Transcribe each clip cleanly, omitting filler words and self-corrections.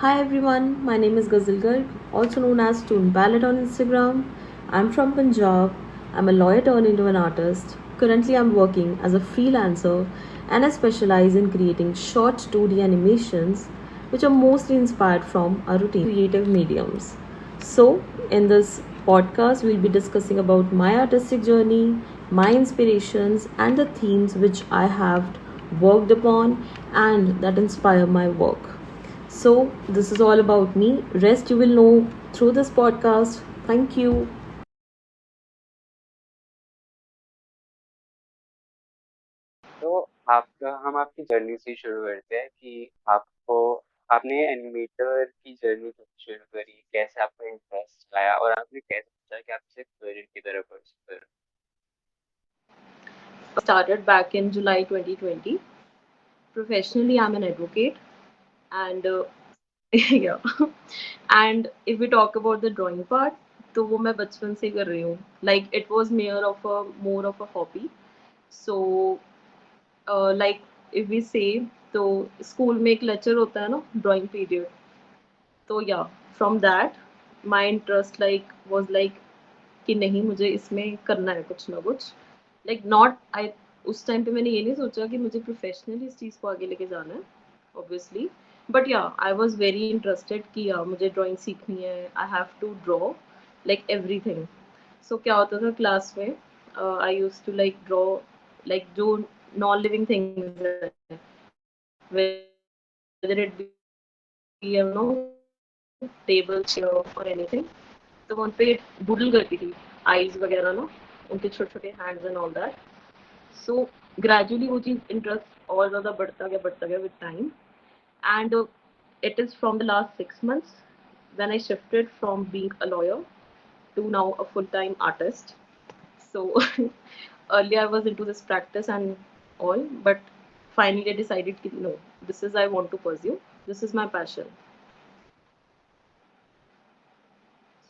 Hi everyone, my name is Gazal garg, also known as Student Ballad on Instagram. I'm from Punjab. I'm a lawyer turned into an artist. Currently, I'm working as a freelancer and I specialize in creating short 2D animations which are mostly inspired from our routine creative mediums. So, in this podcast, we'll be discussing about my artistic journey, my inspirations, and the themes which I have worked upon and that inspire my work. So, this is all about me. Rest you will know through this podcast. Thank you. तो आपका हम आपकी journey से शुरू करते हैं कि आपको आपने एनिमेटर की जर्नी कैसे शुरू करी, कैसे आपको इंटरेस्ट आया और आपने कैसे सोचा कि आप इसे करियर की तरफ परस्यू करें। Started back in July 2020. Professionally, I'm an advocate, and yeah. And if we talk about the drawing part, तो वो मैं बचपन से कर रही हूँ. Like it was more of a hobby. So, like if we say, तो स्कूल में एक लेक्चर होता है ना, ड्राइंग पीरियड. तो या from that my interest like was like कि नहीं मुझे इसमें करना है कुछ ना कुछ लाइक नॉट आई उस टाइम पे मैंने ये नहीं सोचा कि मुझे प्रोफेशनली इस चीज़ को आगे लेके जाना है ऑब्वियसली बट या आई वॉज वेरी इंटरेस्टेड कि या मुझे ड्राइंग सीखनी है I have to draw like everything so क्या होता था क्लास में I use to like draw like जो नॉन लिविंग थिंग्स है whether it be table chair और एनीथिंग तो मैं उन पे डूडल करती थी आईज वगैरह ना उनके छोटे छोटे hands and all that so gradually वो चीज़ इंटरेस्ट और ज़्यादा बढ़ता गया with time and it is from the last 6 months when I shifted from being a lawyer to now a full-time artist. So earlier I was into this practice and all, but finally I decided that no, this is I want to pursue. This is my passion.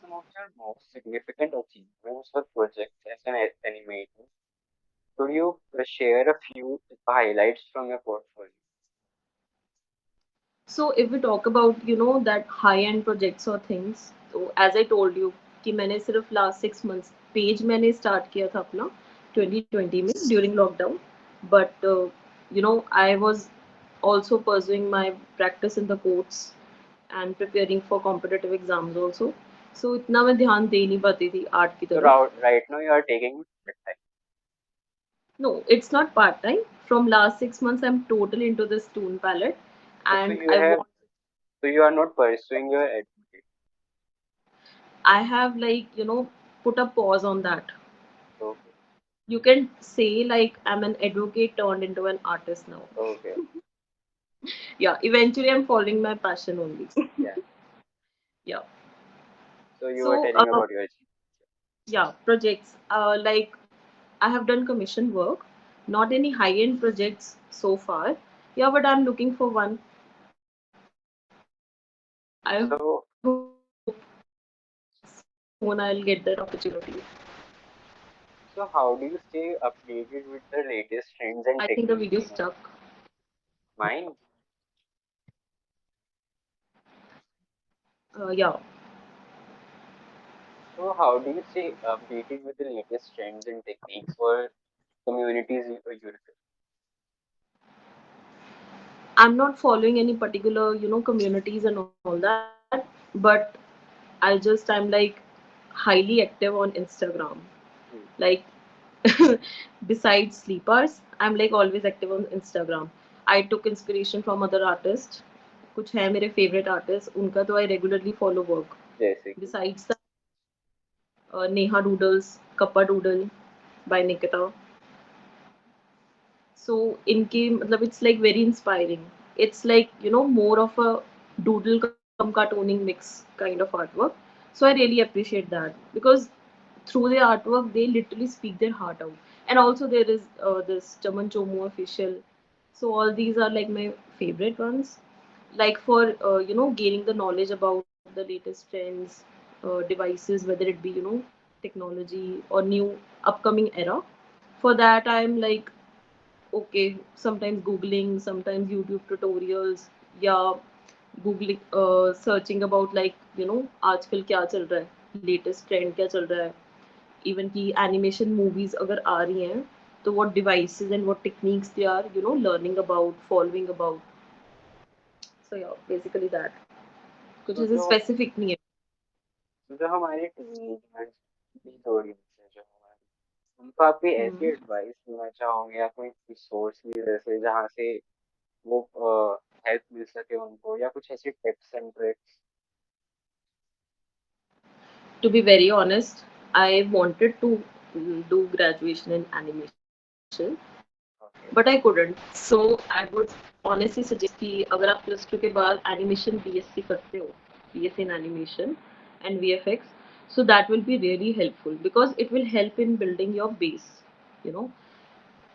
Some of your most significant achievements or projects as an animator. Could you share a few highlights from your portfolio? So if we talk about that high end projects or things, so as I told you कि मैंने सिर्फ last 6 months page मैंने start किया था अपना 2020 में during lockdown but I was also pursuing my practice in the courts and preparing for competitive exams also. So इतना मैं ध्यान दे नहीं पाती थी आर्ट की So तरफ. right now you are taking it time. No, it's not part time. From last 6 months, I'm totally into this tune palette, So and you have so you are not pursuing your advocate. I have like put a pause on that. Okay. You can say like I'm an advocate turned into an artist now. Okay. Yeah, eventually I'm following my passion only. Yeah. Yeah. So you were So telling about your achievement. yeah, projects. Like I have done commission work, not any high end projects so far. Yeah, but I'm looking for one. I hope So soon I'll get that opportunity. So how do you stay updated with the latest trends I and think the techniques video in it? stuck. Mine? Yeah. So how do you stay updated with the latest trends and techniques for communities you refer? I'm not following any particular, communities and all that, but I'm like highly active on Instagram. Hmm. Like besides sleepers, I'm like always active on Instagram. I took inspiration from other artists. कुछ है मेरे favorite artists, उनका तो I regularly follow work. जैसे कि Besides that, Neha Doodles, Kappa Doodle by Nikita. So इनके मतलब it's like very inspiring. It's like more of a doodle cum cartooning mix kind of artwork. So I really appreciate that because through their artwork they literally speak their heart out. And also there is this Chaman Chomu official. So all these are like my favorite ones. Like for gaining the knowledge about the latest trends, devices, whether it be technology or new upcoming era. For that I'm like okay sometimes googling sometimes YouTube tutorials yeah googling searching about like आजकल क्या चल रहा है, latest trend क्या चल रहा है, even की एनिमेशन मूवीज अगर आ रही हैं तो what devices and what techniques they are learning about, following about. So या बेसिकली दैट, कुछ तो ऐसे जो स्पेसिफिक नहीं है. जो हमारे टीनेजर्स की ऑडियंस है जो हमारी, उनको आप कोई ऐसी हम्म. एडवाइस देना चाहोगे या कोई रिसोर्स की जैसे जहाँ से वो हेल्प मिल सके उनको, या कुछ ऐसी tips and tricks? To be very honest, I wanted to do graduation in animation, but I couldn't. So I would honestly suggest कि अगर आप प्लस टू के बाद एनिमेशन बीएससी करते हो, BSc in animation and VFX, so that will be really helpful because it will help in building your base. You know,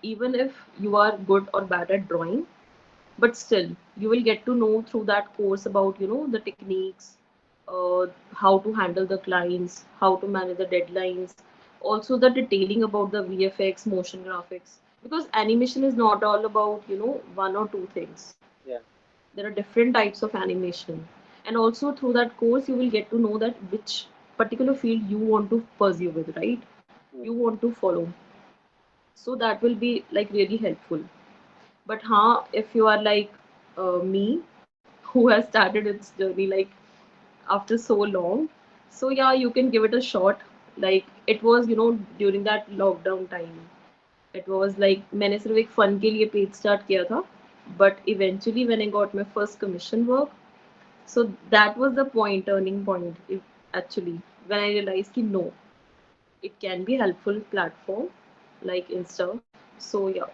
even if you are good or bad at drawing, but still you will get to know through that course about the techniques, how to handle the clients, how to manage the deadlines, also the detailing about the VFX, motion graphics, because animation is not all about one or two things. Yeah. There are different types of animation, and also through that course you will get to know that which particular field you want to pursue with, right? Hmm. You want to follow. So that will be like really helpful. But huh, if you are like me, who has started its journey like after so long, so yeah, you can give it a shot. Like it was during that lockdown time. It was like मैंने सिर्फ एक fun के लिए page start किया था. But eventually when I got my first commission work, so that was the point, turning point. Actually, when I realized कि no, it can be helpful platform like Insta. So yeah.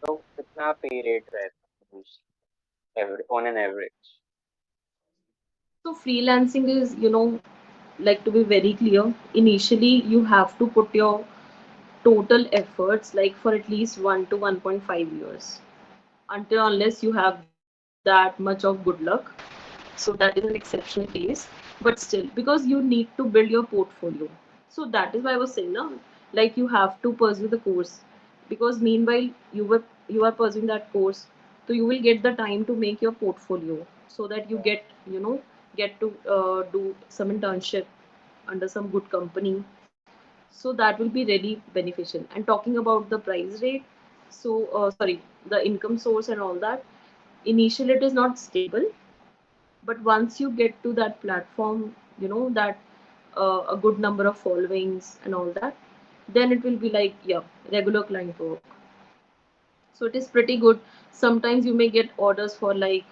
तो कितना पे rate रहता है on an average? So freelancing is, like to be very clear, initially you have to put your total efforts like for at least 1 to 1.5 years until unless you have that much of good luck. So that is an exceptional case. But still, because you need to build your portfolio. So that is why I was saying now, like you have to pursue the course. Because meanwhile you are pursuing that course, so you will get the time to make your portfolio so that you get to do some internship under some good company. So that will be really beneficial. And talking about the price rate, so sorry, the income source and all that, initially it is not stable, but once you get to that platform, that a good number of followings and all that, then it will be like, yeah, regular client work. So it is pretty good. Sometimes you may get orders for like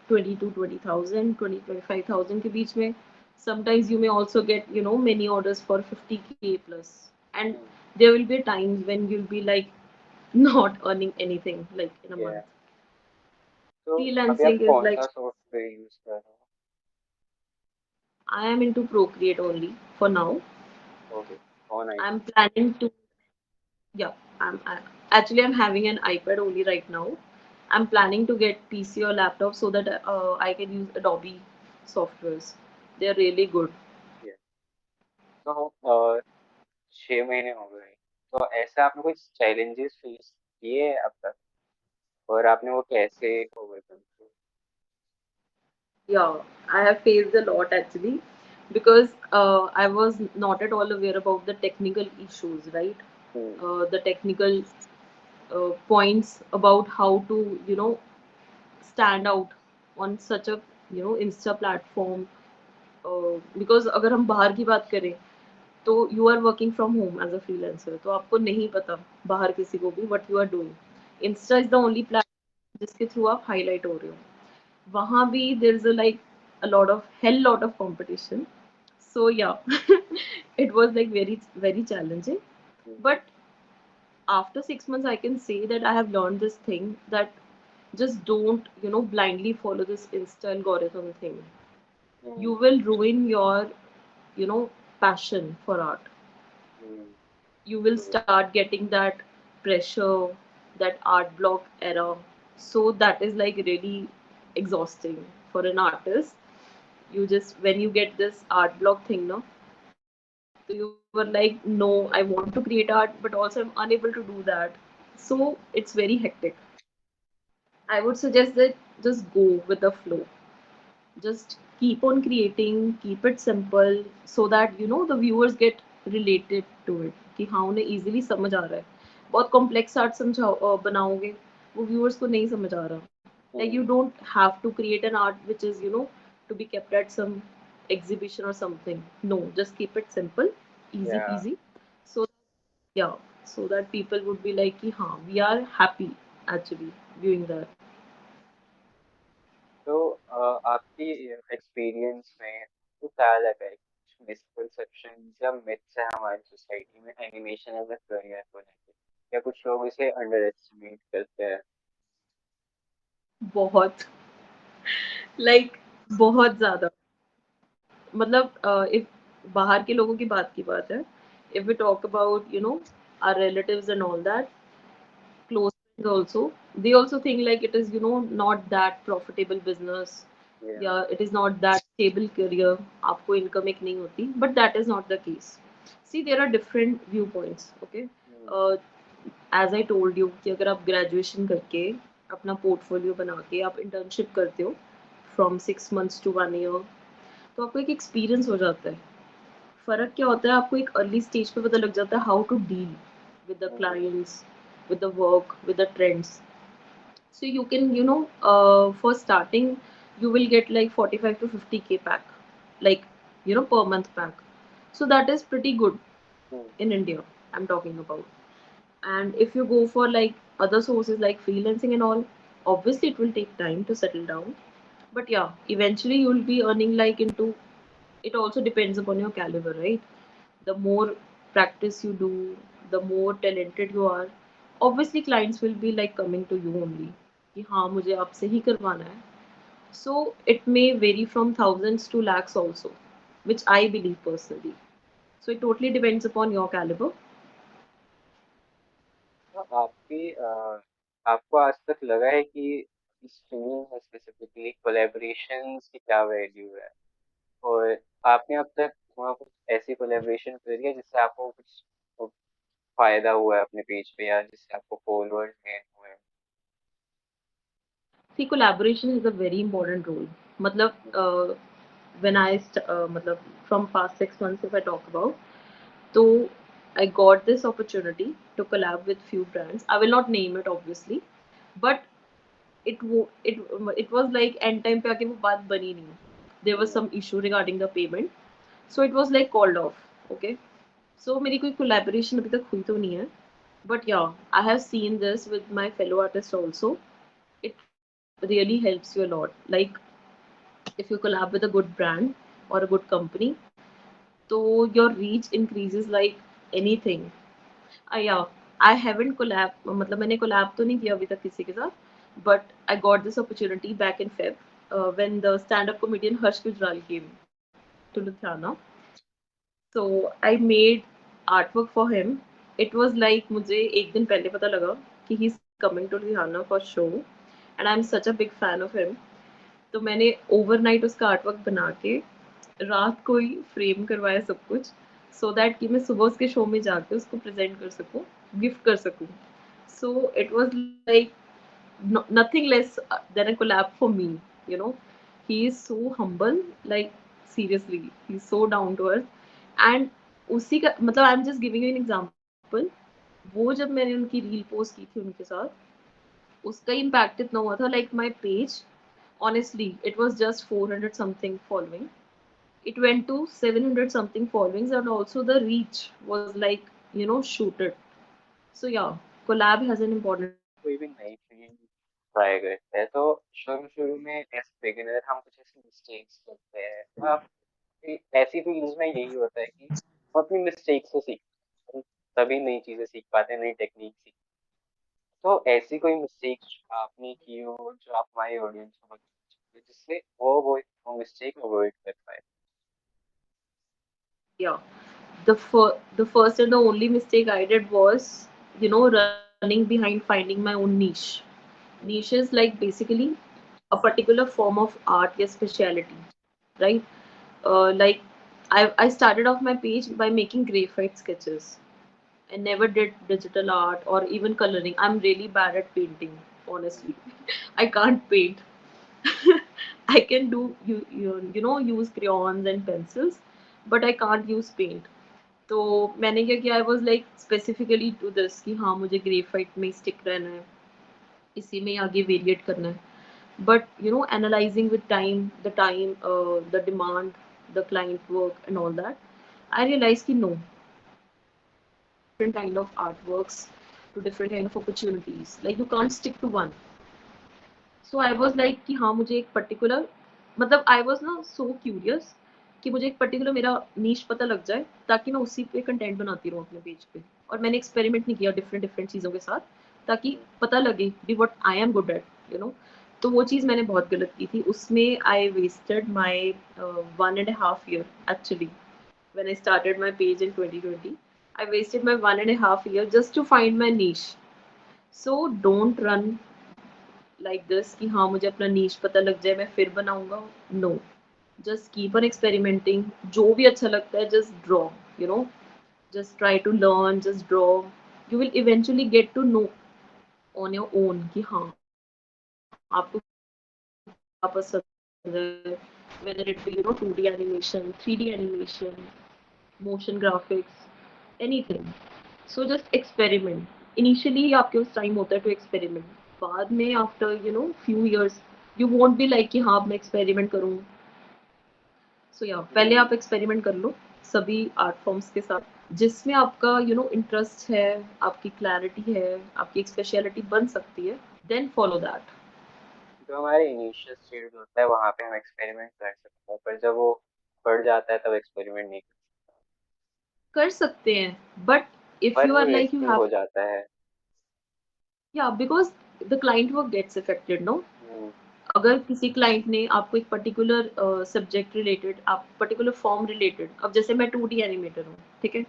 20 to 20,000, 20 25,000 ke beech mein. Sometimes you may also get many orders for 50K plus. And Hmm. there will be times when you'll be like not earning anything like in a month. Yeah. तो अभी आप Freelancing is कौन like, सा software use कर रहे I am into Procreate only for now. हो? Okay, on I'm iPad? planning to, yeah, actually I'm having an iPad only right now. I'm planning to get PC or laptop so that I can use Adobe softwares. They're really good. तो 6 महीने हो गए, तो ऐसे आपने कुछ challenges face किए हैं अब तक, और आपने वो कैसे ओवरकम किए? Yeah, I have faced a lot actually because I was not at all aware about the technical issues, right? Hmm. The technical points about how to, stand out on such a, Insta platform. Because अगर हम बाहर की बात करें तो you are working from home as a freelancer, तो आपको नहीं पता बाहर किसी को भी what you are doing. Insta is the only platform जिसके थ्रू आप हाईलाइट हो रहे हो. वहाँ भी there is like a lot of hell lot of competition. So yeah, it was like very very challenging. Hmm. But after 6 months, I can say that I have learned this thing that just don't blindly follow this Insta algorithm thing. You hmm. will ruin your passion for art. Hmm. You will तो start getting that pressure, that art block era. So that is like really exhausting for an artist. You just when you get this art block thing, no, so you were like, no, I want to create art, but also I'm unable to do that. So it's very hectic. I would suggest that just go with the flow. just keep on creating, keep it simple, so that the viewers get related to it, कि हाँ उन्हें easily समझ आ रहा है. बहुत complex art बनाओगे, वो viewers को नहीं समझ आ रहा. Like you hmm, don't have to create an art which is to be kept at some exhibition or something. No, just keep it simple, easy या peasy. So yeah, so that people would be like कि हाँ we are happy actually viewing that. तो आपकी experience में तो क्या लगा है कुछ मिसकंसेप्शन या मिथ्स है हमारी सोसाइटी में एनिमेशन एज अ करियर को लेके या कुछ लोग इसे अंडर एस्टिमेट करते हैं? बहुत लाइक बहुत ज्यादा. मतलब if बाहर के लोगों की बात है, if we talk about our relatives and all that, close friends also, they also think like it is not that profitable business, या yeah, it is not that stable career, आपको income एक नहीं होती, but that is not the case. See, there are different viewpoints, okay. uh, as I told you कि अगर आप graduation करके अपना portfolio बना के आप internship करते हो from 6 months to 1 year, तो आपको एक एक्सपीरियंस हो जाता है. फ़र्क क्या होता है, आपको एक अर्ली स्टेज पे पता लग जाता है how to deal with the clients, with the work, with the trends. So you can, for starting, you will get like 45 to 50K pack, like, per month pack. So that is pretty good in India, I'm talking about. And if you go for like other sources like freelancing and all, obviously it will take time to settle down. But yeah, eventually you'll be earning like into, it also depends upon your caliber, right? The more practice you do, the more talented you are, obviously clients will be like coming to you only कि हाँ मुझे आपसे ही करवाना है. So it may vary from thousands to lakhs also, which I believe personally. So it totally depends upon your caliber. तो आपको आज तक लगा है कि इस फील्ड में स्पेसिफिकली कोलैबोरेशंस की क्या वैल्यू है और आपने अब तक वहाँ कुछ ऐसी कोलैबोरेशन करी है जिससे आपको कुछ फायदा हुआ है अपने पेज पे या जिससे आपको फॉलोअर्स गेन हुए हैं? See, collaboration is a very important role. मतलब when मतलब from past 6 months if I talk about, so I got this opportunity to collab with few brands. I will not name it obviously, but it it was like end time पे आके वो बात बनी नहीं. There was hmm, some issue regarding the payment, so it was like called off. Okay, so मेरी कोई collaboration अभी तक हुई तो नहीं है, but yeah, I have seen this with my fellow artists also. It really helps you a lot. Like if you collab with a good brand or a good company, तो your reach increases like anything. Yeah, I haven't collab, मतलब मैंने collab तो नहीं किया अभी तक किसी के साथ, but I got this opportunity back in Feb, when the stand-up comedian Harsh Gujral came to Ludhiana. So I made artwork for him. It was like मुझे एक दिन पहले पता लगा कि he's coming to Ludhiana for show, and I'm such a big fan of him. तो मैंने overnight उसका आर्टवर्क बना के रात को ही फ्रेम करवाया सब कुछ, सो दैट कि मैं सुबह उसके शो में जाके उसको प्रेजेंट कर सकूँ, गिफ्ट कर सकूँ. So it was like nothing less than a collab for me, you know. He is so humble, like seriously, he's so down to earth. And उसी का मतलब I am just giving you an example, वो जब मैंने उनकी reel post की थी उनके साथ, उसका इम्पैक्ट इतना हुआ था like my page, honestly it was just 400 something following, it went to 700 something followings, and also the reach was like shooted. So yeah, collab has an important role. कोई भी नई फील्ड ट्राई करते हैं तो शुरू शुरू में एज बिगिनर हम कुछ ऐसी मिस्टेक्स करते हैं आप ऐसी फील्ड्स में यही होता है कि हम अपनी मिस्टेक से सीखते हैं तभी नई चीजें सीख पाते हैं नई टेक्निक सीख. तो ऐसी कोई मिस्टेक आपने की हो जो आप हमारे ऑडियंस को बताना चाहते हैं जिससे वो मिस्टेक अवॉइड कर पाए? Yeah, the first and the only mistake I did was running behind finding my own niche. Niche is like basically a particular form of art or speciality, right? Like I started off my page by making graphite sketches. I never did digital art or even coloring. I'm really bad at painting, honestly. I can't paint. I can do use crayons and pencils, but I can't use paint. तो मैंने क्या किया, I was like specifically to this कि हाँ मुझे graphite में stick रहना है, इसी में आगे वेरिएट करना है. But analyzing with time, the demand, the client work and all that, I realized कि no, there are different kind of artworks to different kind of opportunities. Like you can't stick to one. So I was like कि हाँ मुझे एक particular, मतलब I was ना सो curious कि मुझे एक पर्टिकुलर मेरा नीश पता लग जाए, ताकि मैं उसी पे कंटेंट बनाती रहूँ अपने पेज पे. और मैंने एक्सपेरिमेंट नहीं किया डिफरेंट डिफरेंट चीज़ों के साथ, ताकि पता लगे कि what I am good at तो वो चीज़ मैंने बहुत गलत की थी. उसमें I wasted my 1.5 year actually. When I started my page in 2020, I wasted my 1.5 year just to find my niche. So don't run like this कि हाँ मुझे अपना नीश पता लग जाए मैं फिर बनाऊंगा. No, just keep on experimenting. जो भी अच्छा लगता है just draw, you know just try to learn, just draw. You will eventually get to know on your own कि हाँ आपको क्या पसंद है, whether it be 2D animation, 3D animation, motion graphics, anything. So just experiment. Initially आपके पास time होता है to experiment. बाद में after few years you won't be like कि हाँ अब मैं experiment करूँ. So yeah, पहले आप हम्म, experiment कर लो सभी art forms के साथ, जिसमें आपका interest है, आपकी clarity है, आपकी एक speciality बन सकती है, then follow that. जो हमारे इनिशियल स्टेज होता है वहां पे हम एक्सपेरिमेंट कर सकते हैं, पर जब वो बढ़ जाता है तब एक्सपेरिमेंट नहीं कर सकते, कर सकते हैं, but if पर you वो are like you risky have, हो जाता है। yeah, because the client work gets affected, no. हम्म, अगर किसी क्लाइंट ने आपको एक पर्टिकुलर सब्जेक्ट रिलेटेड, आप पर्टिकुलर फॉर्म रिलेटेड, अब जैसे मैं 2D एनिमेटर हूँ, ठीक है,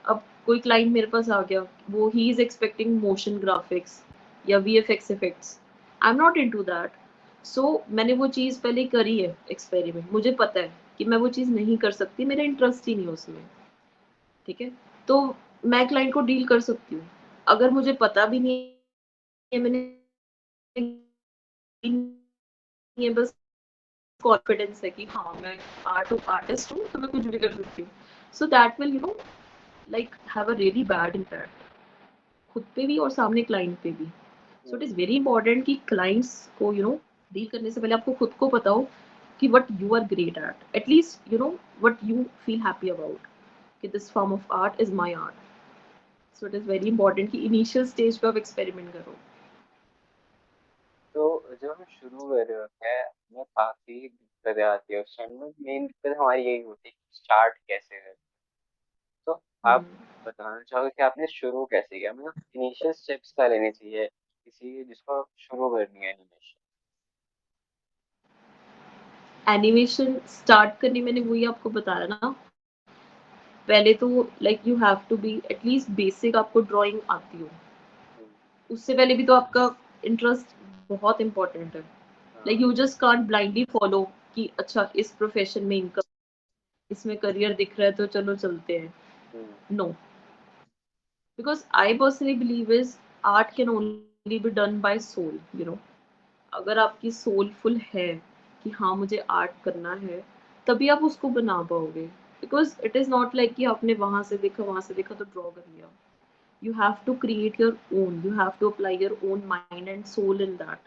अब कोई क्लाइंट मेरे पास आ गया, वो ही इज एक्सपेक्टिंग मोशन ग्राफिक्स या VFX effects. I am not into that. So मैंने वो चीज़ पहले करी है एक्सपेरिमेंट, मुझे पता है कि मैं वो चीज़ नहीं कर सकती, मेरा इंटरेस्ट ही नहीं है उसमें. ठीक है, तो मैं क्लाइंट को डील कर सकती हूँ. अगर मुझे पता भी नहीं है, मैंने नहीं है, बस कॉन्फिडेंस है कि हाँ मैं आर्टिस्ट हूँ तो मैं कुछ भी कर सकती हूँ. So that will like have a really bad impact खुद पे भी और सामने क्लाइंट पे भी. So it hmm, is very important कि क्लाइंट्स को डील करने से पहले आपको खुद को पता हो कि what you are great at least what you feel happy about, कि this form of art is my art. So it is very important कि इनिशियल स्टेज पे आप एक्सपेरिमेंट करो. तो जब हम शुरू कर रहे होते हैं हमें काफी दिक्कतें आती है, उस टाइम में मेन दिक्कत हमारी यही होती है कि स्टार्ट कैसे करें। तो आप बताना चाहोगे कि आपने शुरू कैसे किया, मतलब इनिशियल स्टेप्स क्या लेने चाहिए किसी जिसको शुरू करनी है एनिमेशन। एनिमेशन स्टार्ट करने मैंने वही आपको बताया ना, पहले तो like you have to be at least basic, आपको ड्राइंग आती हो. हम्म, उससे पहले भी तो आपका इंटरेस्ट बहुत इंपॉर्टेंट है. लाइक हाँ, you just can't blindly follow कि अच्छा इस प्रोफेशन में इनकम, इसमें करियर दिख रहा है तो चलो चलते हैं. Hmm, no, because I personally believe is art can only be done by soul. अगर आपकी सोलफुल है कि हाँ मुझे आर्ट करना है, तभी आप उसको बना पाओगे. Because it is not like कि आपने वहां से देखा तो ड्रॉ कर लिया. You have to create your own, you have to apply your own mind and soul in that.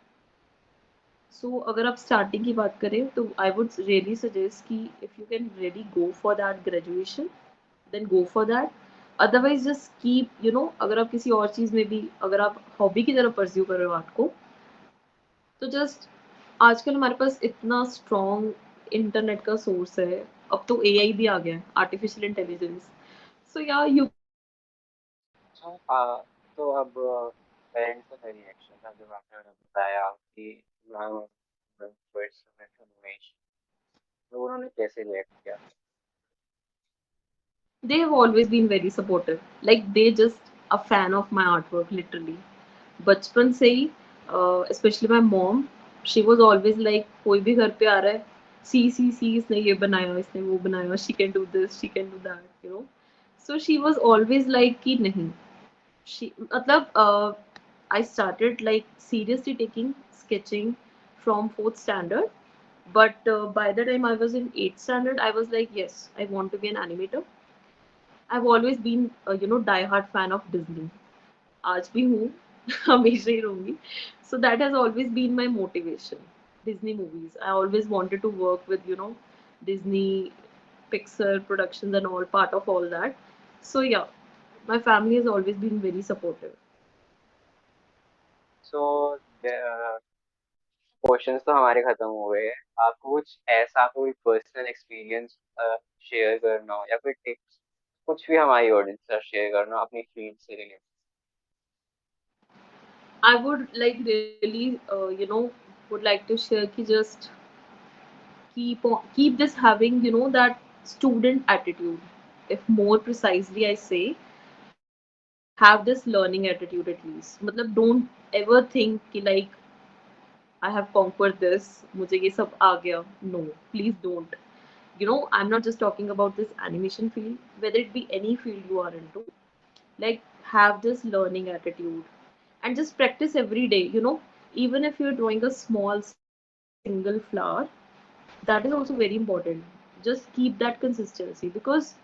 So अगर आप starting की बात करें तो I would really suggest कि if you can really go for that graduation, then go for that. Otherwise just keep अगर आप किसी और चीज़ में भी, अगर आप हॉबी की तरफ pursue कर रहे हो आर्ट को, तो जस्ट आजकल हमारे पास इतना स्ट्रॉन्ग इंटरनेट का सोर्स है. अब तो AI भी आ गया है, आर्टिफिशियल इंटेलिजेंस. सो या यू अच्छा, तो अब पेरेंट्स का क्या रिएक्शन था जब आपने उन्हें बताया कि मैम फर्स्ट सेमेस्टर एनिमेशन, तो उन्होंने कैसे रिएक्ट किया। they have always been very supportive. Like they just a fan of my artwork literally. बचपन से ही, specially my mom, she was always like कोई भी घर पे आ रहा है, सी इसने ये बनाया, इसने वो बनाया, she can do this, she can do that, so she was always like कि नहीं. शी मतलब I started like seriously taking sketching from 4th standard. But by the time I was in 8th standard, I was like, yes, I want to be an animator. I've always been diehard fan of Disney. आज भी हूँ हमेशा ही रहूंगी. So that has always been my motivation. Disney movies. I always wanted to work with Disney, Pixar productions and all, part of all that. So yeah, my family has always been very supportive. So questions तो हमारे खत्म हो गए हैं। आपको कुछ ऐसा कोई पर्सनल एक्सपीरियंस शेयर करना हो या फिर टिप्स कुछ भी हमारी ऑडियंस से शेयर करना हो अपनी फील्ड से related. I would like really would like to share कि just keep this having that student attitude. If more precisely I say, have this learning attitude at least. मतलब don't ever think कि like I have conquered this, मुझे ये सब आ गया. No, please don't. I'm not just talking about this animation field, whether it be any field you are into. Like, have this learning attitude and just practice every day. Even if you're drawing a small single flower, that is also very important. Just keep that consistency, because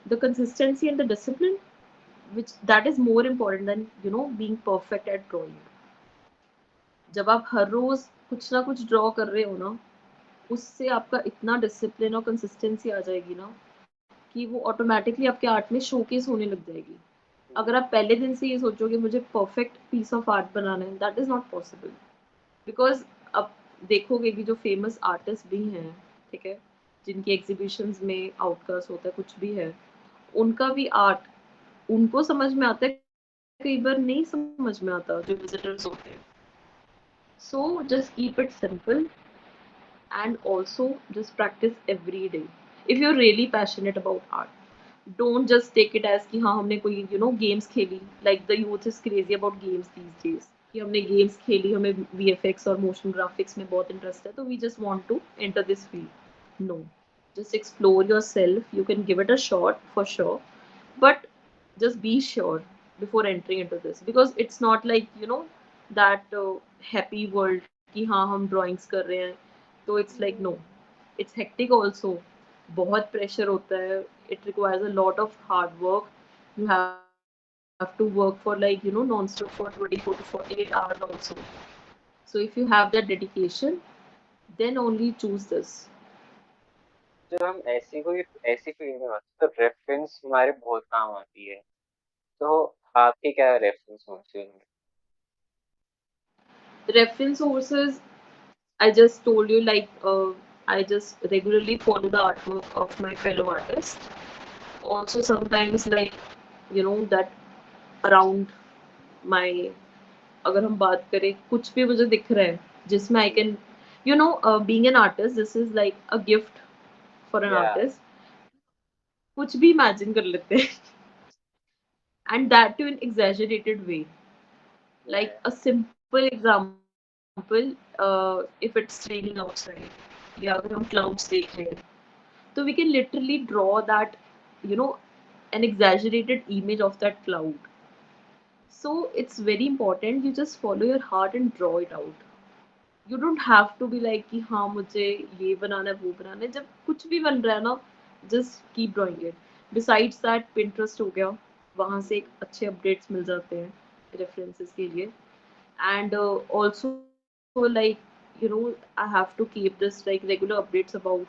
the consistency and the discipline, which that is more important than being perfect at drawing. जब आप हर रोज कुछ ना कुछ draw कर रहे हो ना, उससे आपका इतना डिसिप्लिन और कंसिस्टेंसी आ जाएगी ना कि वो ऑटोमेटिकली आपके आर्ट में शोकेस होने लग जाएगी. अगर आप पहले दिन से ये सोचोगे मुझे परफेक्ट पीस ऑफ आर्ट बनाना है, that is not possible. Because अब देखोगे कि जो फेमस आर्टिस्ट भी हैं, ठीक है, जिनके एग्जीबिशंस में आउटकास्ट होता है, कुछ भी है, उनका भी आर्ट उनको समझ में आता है, कई बार नहीं समझ में आता जो विजिटर्स होते हैं. So just keep it simple and also just practice every day if you're really passionate about art. Don't just take it as कि हाँ हमने कोई games खेली, like the youth is crazy about games these days, कि हमने games खेली, हमें VFX और motion graphics में बहुत interest है, तो we just want to enter this field. No, just explore yourself. You can give it a shot for sure, but just be sure before entering into this, because it's not like that happy world कि हाँ हम drawings कर रहे हैं. तो it's like no, it's hectic also. बहुत pressure होता है. It requires a lot of hard work. You have to work for like non-stop for 24 to 48 hours also. So if you have that dedication, then only choose this. जब हम ऐसी कोई ऐसी field में होते तो रेफरेंस हमारे बहुत काम आती है। तो आपके क्या रेफरेंस होते हैं? Reference sources, I just told you, like I just regularly follow the artwork of my fellow artists. Also sometimes like that around my, अगर हम बात करें कुछ भी मुझे दिख रहा है जिसमें I can being an artist, this is like a gift for an या artist. कुछ भी imagine कर लेते हैं and that too in exaggerated way. Like a simple example, if it's raining outside या अगर हम clouds देख रहे हैं, so we can literally draw that you know an exaggerated image of that cloud. So it's very important you just follow your heart and draw it out. You don't have to be like कि हाँ मुझे ये बनाना है वो बनाना है. जब कुछ भी बन रहा है ना, just keep drawing it. Besides that, Pinterest हो गया, वहाँ से एक अच्छे अपडेट्स मिल जाते हैं रेफरेंसेस के लिए. And also like I have to keep this like regular updates about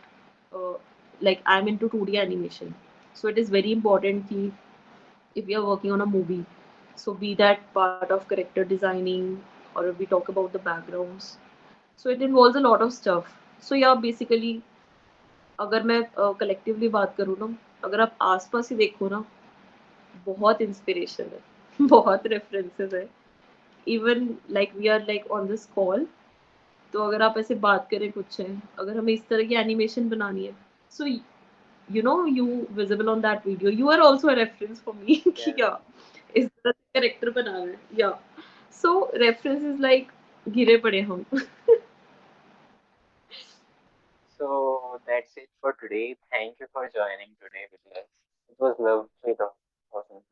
uh, like I'm into 2D animation. So it is very important कि if we are working on a movie, so be that part of character designing, or if we talk about the backgrounds, so it involves a lot of stuff. So yeah, basically अगर मैं collectively बात करूँ ना, अगर आप आसपास ही देखो ना, बहुत इंस्पिरेशन है बहुत रेफरेंसेस है. Even like we are like on this call, तो अगर आप ऐसे बात करें कुछ है, अगर हमें इस तरह की एनिमेशन बनानी है, सो you visible on that video, you are also a reference for me कि क्या इस तरह से कैरेक्टर बनाना है. या सो रेफरेंस इज लाइक गिरे पड़े हम. So that's it for today. Thank you for joining today with us. It was lovely talking.